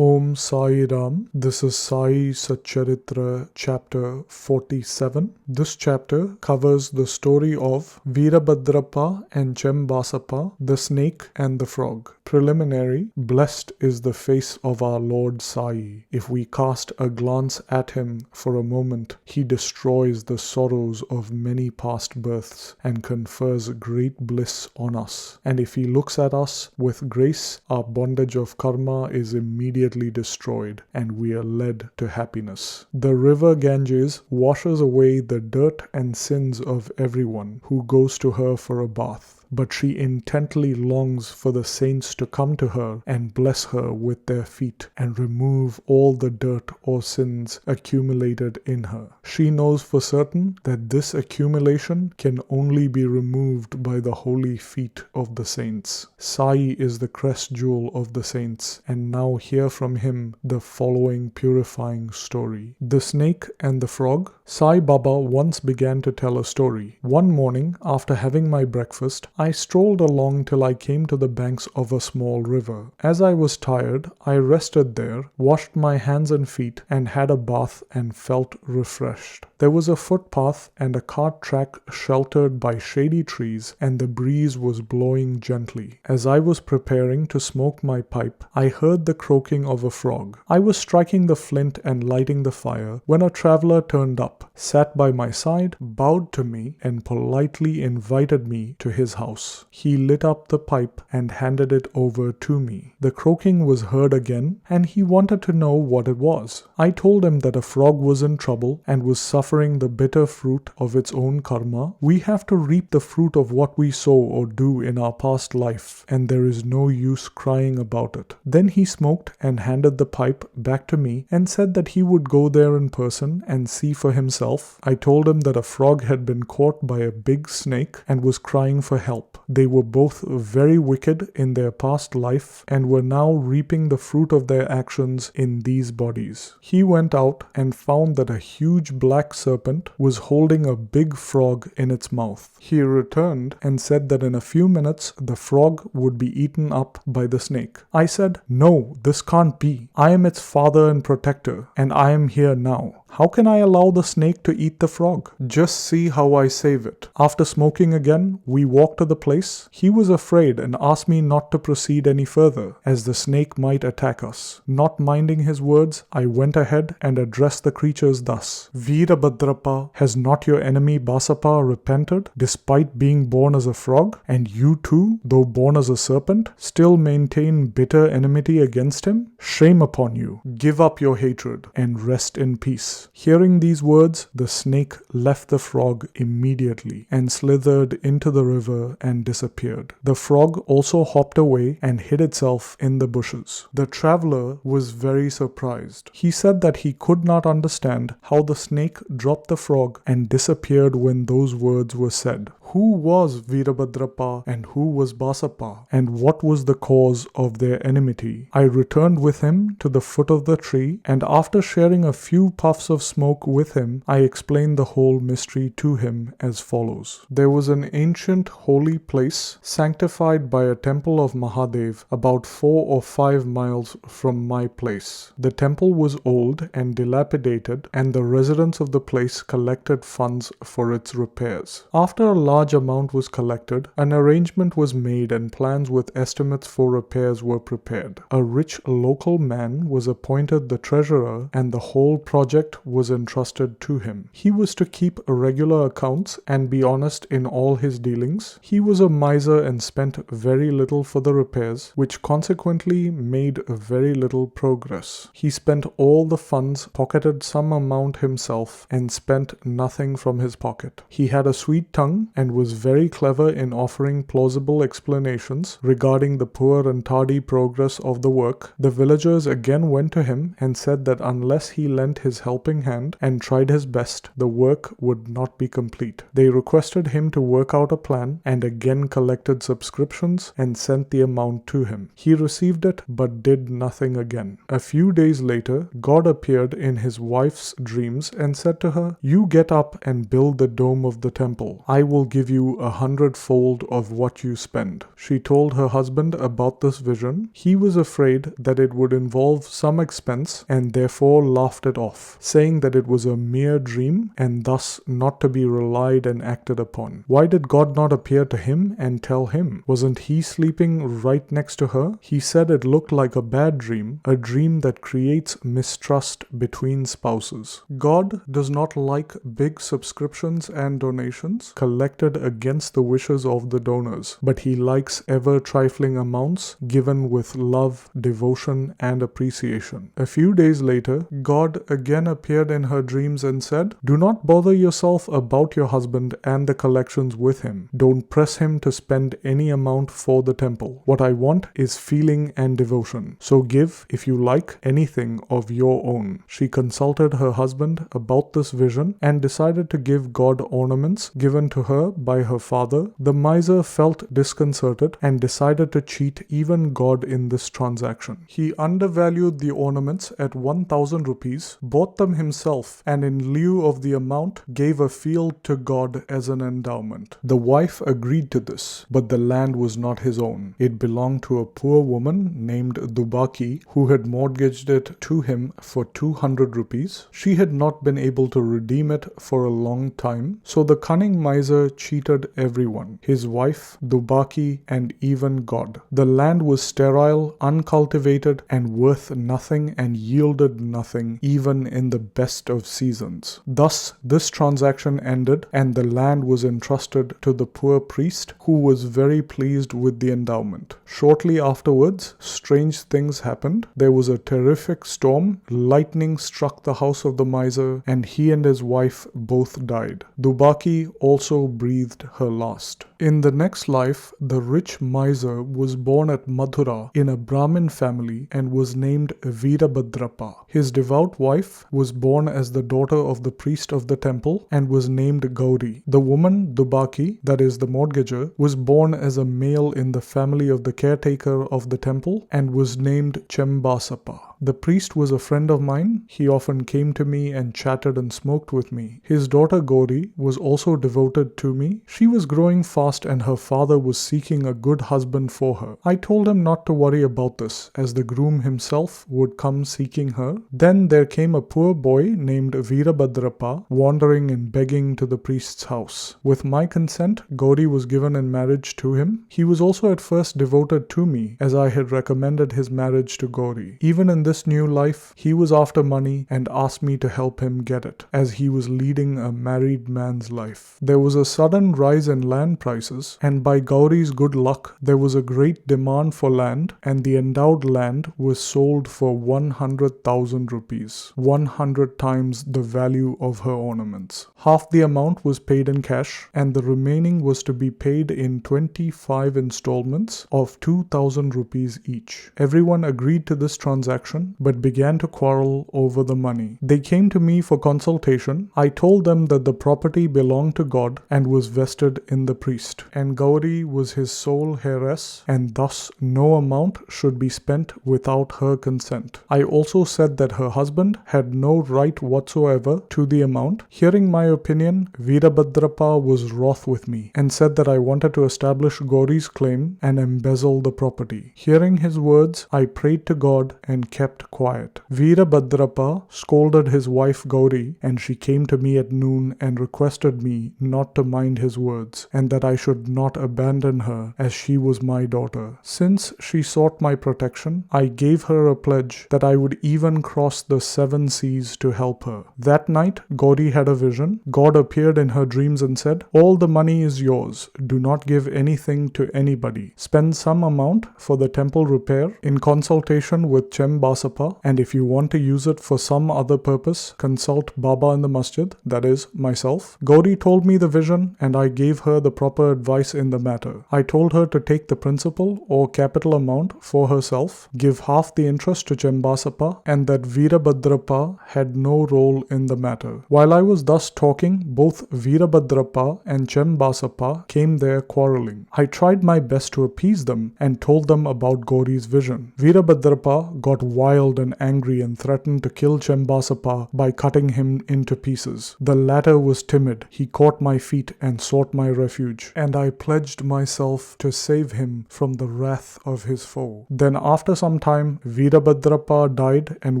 Om Sai Ram. This is Sai Satcharitra chapter 47. This chapter covers the story of Veerbhadrappa and Chenbassappa, the snake and the frog. Preliminary: blessed is the face of our Lord Sai. If we cast a glance at him for a moment, he destroys the sorrows of many past births and confers great bliss on us. And if he looks at us with grace, our bondage of karma is immediately destroyed and we are led to happiness. The river Ganges washes away the dirt and sins of everyone who goes to her for a bath. But she intently longs for the saints to come to her and bless her with their feet and remove all the dirt or sins accumulated in her. She knows for certain that this accumulation can only be removed by the holy feet of the saints. Sai is the crest-jewel of the saints, and now hear from him the following purifying story. The Snake and the Frog. Sai Baba once began to tell a story. One morning, after having my breakfast, I strolled along till I came to the banks of a small river. As I was tired, I rested there, washed my hands and feet, and had a bath and felt refreshed. There was a footpath and a cart track sheltered by shady trees, and the breeze was blowing gently. As I was preparing to smoke my pipe, I heard the croaking of a frog. I was striking the flint and lighting the fire when a traveler turned up, sat by my side, bowed to me, and politely invited me to his house. He lit up the pipe and handed it over to me. The croaking was heard again, and he wanted to know what it was. I told him that a frog was in trouble and was suffering the bitter fruit of its own karma. We have to reap the fruit of what we sow or do in our past life, and there is no use crying about it. Then he smoked and handed the pipe back to me and said that he would go there in person and see for himself. I told him that a frog had been caught by a big snake and was crying for help. They were both very wicked in their past life and were now reaping the fruit of their actions in these bodies. He went out and found that a huge black serpent was holding a big frog in its mouth. He returned and said that in a few minutes the frog would be eaten up by the snake. I said, "No, this can't be. I am its father and protector, and I am here now. How can I allow the snake to eat the frog? Just see how I save it." After smoking again, we walked to the place. He was afraid and asked me not to proceed any further, as the snake might attack us. Not minding his words, I went ahead and addressed the creatures thus: "Veerbhadrappa, has not your enemy Basappa repented, despite being born as a frog? And you too, though born as a serpent, still maintain bitter enmity against him? Shame upon you! Give up your hatred and rest in peace." Hearing these words, the snake left the frog immediately and slithered into the river and disappeared. The frog also hopped away and hid itself in the bushes. The traveler was very surprised. He said that he could not understand how the snake dropped the frog and disappeared when those words were said. Who was Veerbhadrappa and who was Basappa, and what was the cause of their enmity? I returned with him to the foot of the tree, and after sharing a few puffs of smoke with him, I explained the whole mystery to him as follows. There was an ancient holy place sanctified by a Temple of Mahadeva about 4 or 5 miles from my place. The temple was old and dilapidated, and the residents of the place collected funds for its repairs. After a large amount was collected, an arrangement was made and plans with estimates for repairs were prepared. A rich local man was appointed the treasurer, and the whole project was entrusted to him. He was to keep regular accounts and be honest in all his dealings. He was a miser and spent very little for the repairs, which consequently made very little progress. He spent all the funds, pocketed some amount himself, and spent nothing from his pocket. He had a sweet tongue and was very clever in offering plausible explanations regarding the poor and tardy progress of the work. The villagers again went to him and said that unless he lent his helping hand and tried his best, the work would not be complete. They requested him to work out a plan and again collected subscriptions and sent the amount to him. He received it but did nothing again. A few days later, God appeared in his wife's dreams and said to her, "You get up and build the dome of the temple. I will give give you 100-fold of what you spend. She told her husband about this vision. He was afraid that it would involve some expense and therefore laughed it off, saying that it was a mere dream and thus not to be relied and acted upon. Why did God not appear to him and tell him? Wasn't he sleeping right next to her? He said it looked like a bad dream, a dream that creates mistrust between spouses. God does not like big subscriptions and donations collected against the wishes of the donors, but he likes ever-trifling amounts given with love, devotion, and appreciation. A few days later, God again appeared in her dreams and said, "Do not bother yourself about your husband and the collections with him. Don't press him to spend any amount for the temple. What I want is feeling and devotion. So give, if you like, anything of your own." She consulted her husband about this vision and decided to give God ornaments given to her by her father. The miser felt disconcerted and decided to cheat even God in this transaction. He undervalued the ornaments at 1,000 rupees, bought them himself, and in lieu of the amount gave a field to God as an endowment. The wife agreed to this, but the land was not his own. It belonged to a poor woman named Dubaki who had mortgaged it to him for 200 rupees. She had not been able to redeem it for a long time, so the cunning miser cheated everyone, his wife, Dubaki, and even God. The land was sterile, uncultivated, and worth nothing and yielded nothing even in the best of seasons. Thus, this transaction ended and the land was entrusted to the poor priest, who was very pleased with the endowment. Shortly afterwards, strange things happened. There was a terrific storm, lightning struck the house of the miser, and he and his wife both died. Dubaki also breathed her last. In the next life, the rich miser was born at Mathura in a Brahmin family and was named Veerbhadrappa. His devout wife was born as the daughter of the priest of the temple and was named Gauri. The woman, Dubaki, that is the mortgager, was born as a male in the family of the caretaker of the temple and was named Chenbassappa. The priest was a friend of mine. He often came to me and chatted and smoked with me. His daughter Gauri was also devoted to me. She was growing fast and her father was seeking a good husband for her. I told him not to worry about this, as the groom himself would come seeking her. Then there came a poor boy named Veerbhadrappa wandering and begging to the priest's house. With my consent, Gauri was given in marriage to him. He was also at first devoted to me, as I had recommended his marriage to Gauri. Even in this new life, he was after money and asked me to help him get it, as he was leading a married man's life. There was a sudden rise in land prices, and by Gauri's good luck, there was a great demand for land, and the endowed land was sold for 100,000 rupees, 100 times the value of her ornaments. Half the amount was paid in cash, and the remaining was to be paid in 25 installments of 2,000 rupees each. Everyone agreed to this transaction, but began to quarrel over the money. They came to me for consultation. I told them that the property belonged to God and was vested in the priest, and Gauri was his sole heiress, and thus no amount should be spent without her consent. I also said that her husband had no right whatsoever to the amount. Hearing my opinion, Veerbhadrappa was wroth with me and said that I wanted to establish Gauri's claim and embezzle the property. Hearing his words, I prayed to God and kept quiet. Veerbhadrappa scolded his wife Gauri, and she came to me at noon and requested me not to mind his words, and that I should not abandon her, as she was my daughter. Since she sought my protection, I gave her a pledge that I would even cross the 7 seas to help her. That night, Gauri had a vision. God appeared in her dreams and said, "All the money is yours. Do not give anything to anybody. Spend some amount for the temple repair in consultation with Chenbassappa, and if you want to use it for some other purpose, consult Baba in the masjid, that is, myself." Gauri told me the vision, and I gave her the proper advice in the matter. I told her to take the principal or capital amount for herself, give half the interest to Chenbassappa, and that Veerbhadrappa had no role in the matter. While I was thus talking, both Veerbhadrappa and Chenbassappa came there quarreling. I tried my best to appease them and told them about Gauri's vision. Veerbhadrappa got wild wild and angry and threatened to kill Chenbassappa by cutting him into pieces. The latter was timid. He caught my feet and sought my refuge, and I pledged myself to save him from the wrath of his foe. Then after some time, Veerbhadrappa died and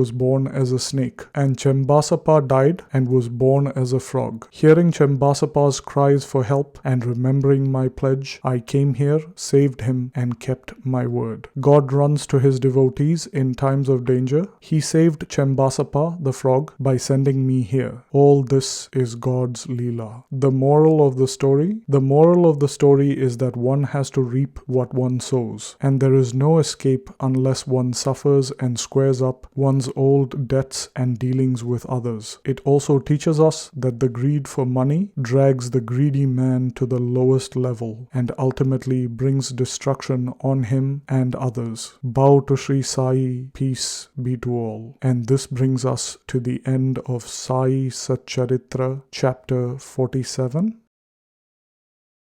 was born as a snake, and Chenbassappa died and was born as a frog. Hearing Chenbassappa's cries for help and remembering my pledge, I came here, saved him, and kept my word. God runs to his devotees in times of danger. He saved Chenbassappa, the frog, by sending me here. All this is God's Leela. The moral of the story? The moral of the story is that one has to reap what one sows, and there is no escape unless one suffers and squares up one's old debts and dealings with others. It also teaches us that the greed for money drags the greedy man to the lowest level and ultimately brings destruction on him and others. Bow to Shirdi Sai, peace be to all. And this brings us to the end of Sai Satcharitra chapter 47.